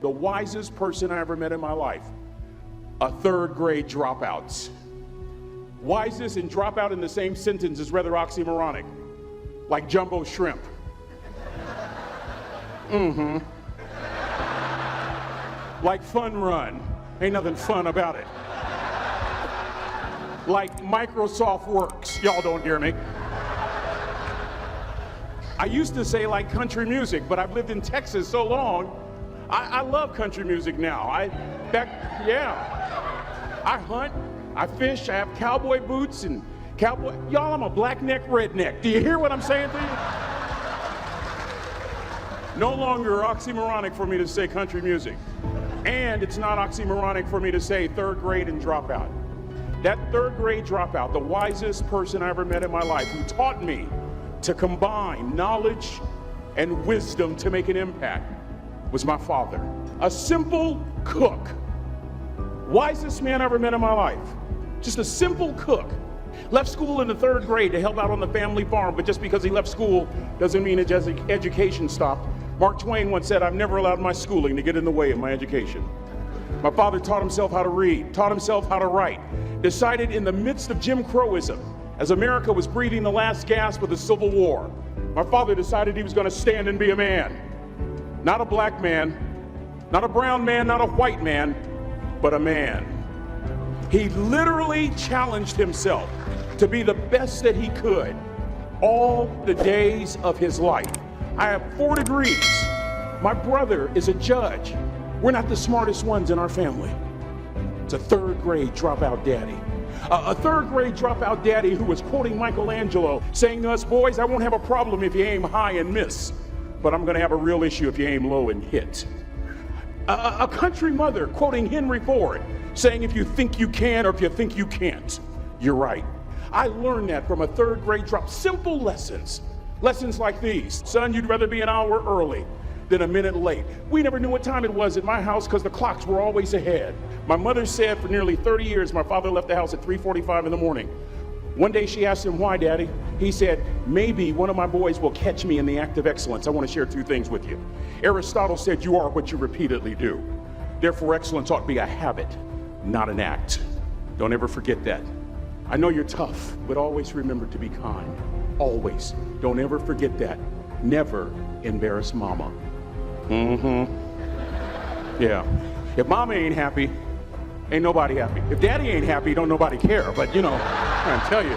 the wisest person I ever met in my life, a third grade dropout. Wisest and dropout in the same sentence is rather oxymoronic, like jumbo shrimp. Like fun run, ain't nothing fun about it. Like Microsoft Works, y'all don't hear me. I used to say like country music, but I've lived in Texas so long, I love country music now. I hunt, I fish, I have cowboy boots and cowboy, y'all, I'm a black neck redneck. Do you hear what I'm saying to you? No longer oxymoronic for me to say country music. And it's not oxymoronic for me to say third grade and dropout. That third grade dropout, the wisest person I ever met in my life, who taught me to combine knowledge and wisdom to make an impact, was my father. A simple cook. Wisest man I ever met in my life. Just a simple cook. Left school in the third grade to help out on the family farm, but just because he left school doesn't mean his education stopped. Mark Twain once said, "I've never allowed my schooling to get in the way of my education." My father taught himself how to read, taught himself how to write, decided in the midst of Jim Crowism, as America was breathing the last gasp of the Civil War, my father decided he was going to stand and be a man. Not a black man, not a brown man, not a white man, but a man. He literally challenged himself to be the best that he could all the days of his life. I have 4 degrees. My brother is a judge. We're not the smartest ones in our family. It's a third grade dropout daddy. A third grade dropout daddy who was quoting Michelangelo, saying to us, "Boys, I won't have a problem if you aim high and miss, but I'm gonna have a real issue if you aim low and hit." A country mother quoting Henry Ford, saying, "If you think you can or if you think you can't, you're right." I learned that from a third grade drop. Simple lessons. Lessons like these. Son, you'd rather be an hour early than a minute late. We never knew what time it was at my house because the clocks were always ahead. My mother said for nearly 30 years, my father left the house at 3:45 in the morning. One day she asked him, "Why, Daddy?" He said, "Maybe one of my boys will catch me in the act of excellence." I want to share 2 things with you. Aristotle said, "You are what you repeatedly do." Therefore, excellence ought to be a habit, not an act. Don't ever forget that. I know you're tough, but always remember to be kind. Always. Don't ever forget that. Never embarrass mama. Yeah. If mama ain't happy, ain't nobody happy. If daddy ain't happy, don't nobody care. But you know, I'm trying to tell you.